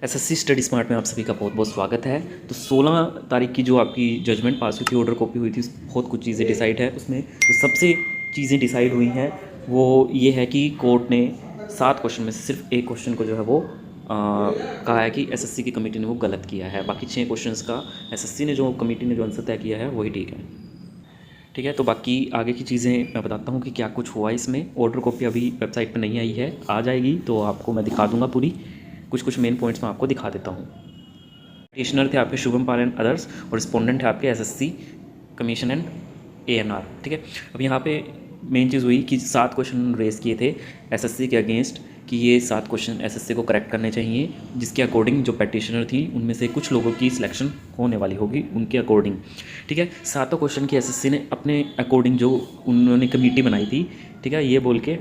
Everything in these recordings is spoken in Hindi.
एसएससी स्टडी स्मार्ट में आप सभी का बहुत बहुत स्वागत है। तो 16 तारीख की जो आपकी जजमेंट पास हुई थी, ऑर्डर कॉपी हुई थी, बहुत कुछ चीज़ें डिसाइड है उसमें। तो सबसे चीज़ें डिसाइड हुई हैं वो ये है कि कोर्ट ने 7 क्वेश्चन में से सिर्फ एक क्वेश्चन को जो है वो कहा है कि एसएससी की कमेटी ने वो गलत किया है। बाकी 6 क्वेश्चंस का एसएससी ने जो कमेटी ने जो आंसर तय किया है वही ठीक है। ठीक है, तो बाकी आगे की चीज़ें मैं बताता हूँ कि क्या कुछ हुआ इसमें। ऑर्डर कॉपी अभी वेबसाइट पे नहीं आई है, आ जाएगी तो आपको मैं दिखा दूँगा पूरी। कुछ मेन पॉइंट्स मैं आपको दिखा देता हूँ। पिटिशनर थे आपके शुभम पाल एंड अदर्स और रिस्पोंडेंट थे आपके एसएससी कमीशन एंड एएनआर। ठीक है, अब यहाँ पे मेन चीज़ हुई कि 7 क्वेश्चन रेज़ किए थे एसएससी के अगेंस्ट कि ये 7 क्वेश्चन एसएससी को करेक्ट करने चाहिए, जिसके अकॉर्डिंग जो पेटिशनर थी उनमें से कुछ लोगों की सिलेक्शन होने वाली होगी उनके अकॉर्डिंग। ठीक है, 7 क्वेश्चन की एसएससी ने अपने अकॉर्डिंग जो उन्होंने कमेटी बनाई थी, ठीक है, ये बोल के,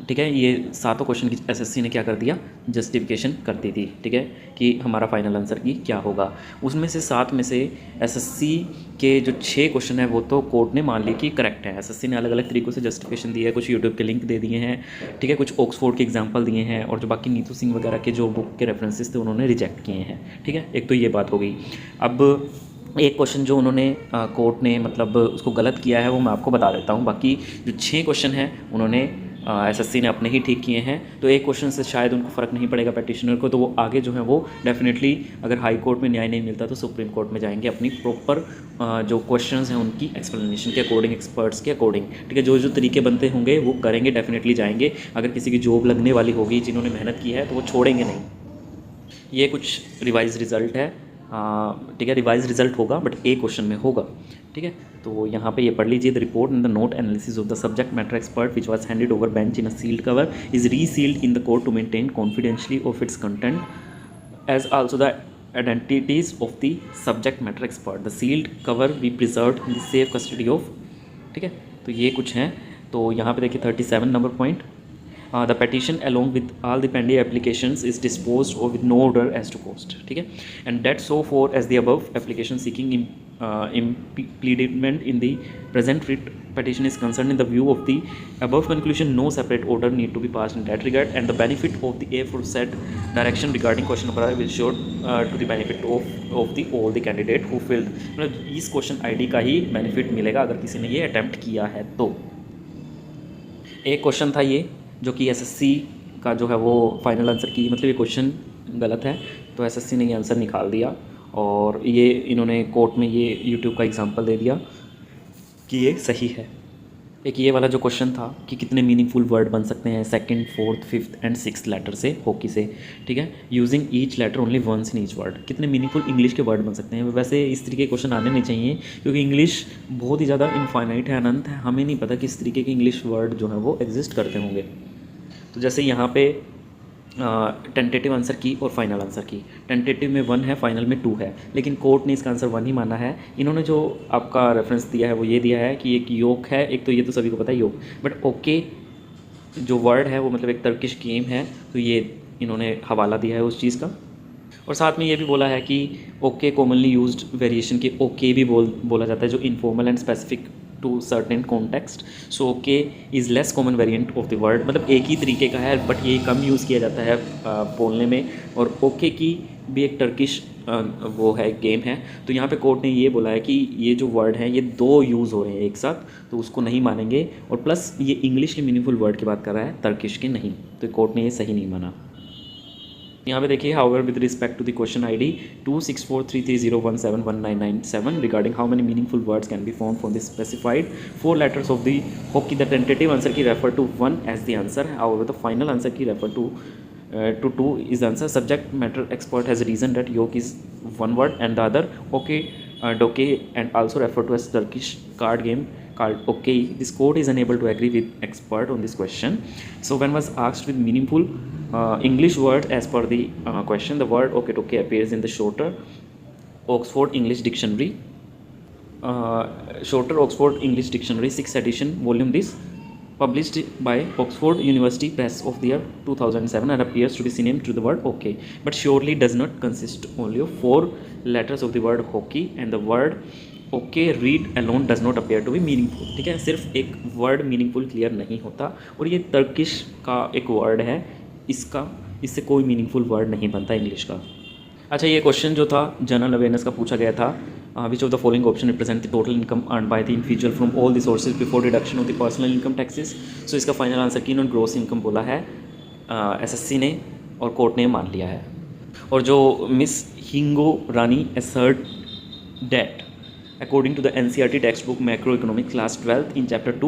ठीक है, ये 7 क्वेश्चन की एसएससी ने क्या कर दिया, जस्टिफिकेशन कर दी थी। ठीक है, कि हमारा फाइनल आंसर की क्या होगा। उसमें से 7 में से एसएससी के जो 6 क्वेश्चन है वो तो कोर्ट ने मान ली कि करेक्ट है। एसएससी ने अलग अलग तरीक़ों से जस्टिफिकेशन दिया है, कुछ यूट्यूब के लिंक दे दिए हैं, ठीक है, कुछ ऑक्सफोर्ड के एग्जाम्पल दिए हैं, और जो बाकी नीतू सिंह वगैरह के जो बुक के रेफरेंसेस थे उन्होंने रिजेक्ट किए हैं। ठीक है, एक तो ये बात हो गई। अब एक क्वेश्चन जो उन्होंने कोर्ट ने मतलब उसको गलत किया है वो मैं आपको बता देता हूँ। बाकी जो 6 क्वेश्चन हैं उन्होंने एसएससी ने अपने ही ठीक किए हैं। तो एक क्वेश्चन से शायद उनको फ़र्क नहीं पड़ेगा पेटिशनर को, तो वो आगे जो है वो डेफिनेटली अगर हाई कोर्ट में न्याय नहीं मिलता तो सुप्रीम कोर्ट में जाएंगे अपनी प्रॉपर जो क्वेश्चंस हैं उनकी एक्सप्लेनेशन के अकॉर्डिंग, एक्सपर्ट्स के अकॉर्डिंग। ठीक है, जो जो तरीके बनते होंगे वो करेंगे, डेफिनेटली जाएंगे। अगर किसी की जॉब लगने वाली होगी, जिन्होंने मेहनत की है, तो वो छोड़ेंगे नहीं। ये कुछ रिवाइज रिज़ल्ट है। ठीक है, रिवाइज रिजल्ट होगा बट एक क्वेश्चन में होगा। ठीक है, तो यहाँ पे ये पढ़ लीजिए। The report and the note analysis of the subject matter expert which was handed over bench in a sealed cover is resealed in the court to maintain confidentiality of its content as also the identities of the subject matter expert. The sealed cover be preserved in the safe custody of. ठीक है, तो ये कुछ हैं। तो यहाँ पे देखिए 37 number point, the petition along with all the pending applications is disposed of with no order as to cost. ठीक है, and that so for as the above application seeking impediment in the present writ petition is concerned, in the view of the above conclusion no separate order need to be passed in that regard, and the benefit of the aforesaid direction regarding question number I will show to the benefit of the all the candidate who filled। मतलब इस क्वेश्चन आईडी का ही बेनिफिट मिलेगा अगर किसी ने ये अटैम्प्ट किया है तो। एक क्वेश्चन था ये जो कि एसएससी का जो है वो फाइनल आंसर की, मतलब ये क्वेश्चन गलत है तो एसएससी ने ये आंसर निकाल दिया, और ये इन्होंने कोर्ट में ये यूट्यूब का एग्जांपल दे दिया कि ये सही है। एक ये वाला जो क्वेश्चन था कि कितने मीनिंगफुल वर्ड बन सकते हैं second, fourth, fifth and sixth letter से, हॉकी से। ठीक है, using each letter only once in each word, कितने मीनिंगफुल इंग्लिश के वर्ड बन सकते हैं। वैसे इस तरीके के क्वेश्चन आने नहीं चाहिए क्योंकि इंग्लिश बहुत ही ज़्यादा इनफाइनाइट है, अनंत है। हमें नहीं पता किस तरीके के इंग्लिश वर्ड जो है वो एग्जिस्ट करते होंगे। तो जैसे यहाँ पे टेंटेटिव आंसर की और फाइनल आंसर की, टेंटेटिव में 1 है, फाइनल में 2 है, लेकिन कोर्ट ने इसका आंसर 1 ही माना है। इन्होंने जो आपका रेफरेंस दिया है वो ये दिया है कि एक योग है, एक तो ये तो सभी को पता है योग, बट ओके जो वर्ड है वो मतलब एक टर्किश गेम है, तो ये इन्होंने हवाला दिया है उस चीज़ का। और साथ में ये भी बोला है कि ओके कॉमनली यूज्ड वेरिएशन के ओके भी बोला जाता है, जो informal and specific to certain context. So okay is less common variant of the word, मतलब एक ही तरीके का है बट ये कम यूज़ किया जाता है बोलने में। और ओके की भी एक टर्किश वो है, गेम है। तो यहाँ पे कोर्ट ने ये बोला है कि ये जो वर्ड है ये 2 यूज़ हो रहे हैं एक साथ, तो उसको नहीं मानेंगे। और प्लस ये इंग्लिश के मीनिंगफुल वर्ड की बात कर रहा है, टर्किश के नहीं, तो कोर्ट ने ये सही नहीं माना। यहाँ पे देखिए, however with respect to the question ID 2643301719997 regarding how many meaningful words can be form from the specified 4 letters of the hockey, the tentative answer key refer to 1 as the answer, however the final answer key refer to 2 is the answer. Subject matter expert has reasoned that yoke is 1 word and the other okay doke and also referred to as Turkish card game called okay. This court is unable to agree with expert on this question. So when was asked with meaningful English word as per the question, the word okay doke appears in the shorter Oxford English Dictionary, shorter Oxford English Dictionary 6th edition volume this, published by Oxford University Press of the year 2007, and appears to be synonym to the word okay, but surely does not consist only of 4 letters of the word hockey, and the word okay read alone does not appear to be meaningful. ठीक है, सिर्फ एक वर्ड मीनिंगफुल क्लियर नहीं होता, और ये टर्किश का एक वर्ड है, इसका इससे कोई मीनिंगफुल वर्ड नहीं बनता इंग्लिश का। अच्छा, ये क्वेश्चन जो था जनरल अवेयरनेस का पूछा गया था, which of the following option represent the total income earn by the individual from all the sources before deduction of the personal income taxes. So इसका फाइनल आंसर की इन्होंने ग्रॉस इनकम बोला है, एसएससी ने और कोर्ट ने मान लिया है। और जो miss Hingorani assert that according to the NCERT textbook macroeconomics class 12th in chapter 2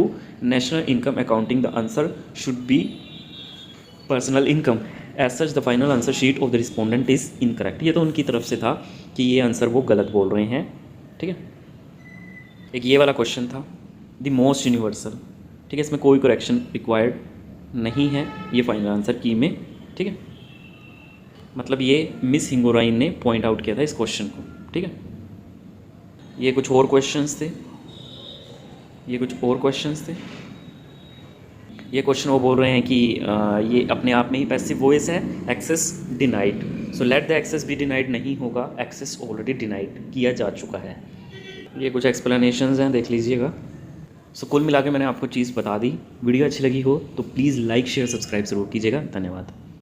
national income accounting, the answer should be personal income. As such the final answer sheet of the respondent is incorrect. ये तो उनकी तरफ से था कि ये आंसर वो गलत बोल रहे हैं, ठीक है। एक ये वाला क्वेश्चन था, द मोस्ट यूनिवर्सल, ठीक है, इसमें कोई करेक्शन रिक्वायर्ड नहीं है, ये फाइनल आंसर की में, ठीक है। मतलब ये मिस हिंगोराइन ने पॉइंट आउट किया था इस क्वेश्चन को, ठीक है। ये कुछ और क्वेश्चंस थे, ये क्वेश्चन वो बोल रहे हैं कि ये अपने आप में ही पैसिव वॉइस है, access denied. So let the access be denied नहीं होगा, एक्सेस ऑलरेडी डिनाइड किया जा चुका है। ये कुछ एक्सप्लेनेशंस हैं, देख लीजिएगा। सो कुल मिला के मैंने आपको चीज़ बता दी। वीडियो अच्छी लगी हो तो प्लीज़ लाइक शेयर सब्सक्राइब ज़रूर कीजिएगा। धन्यवाद।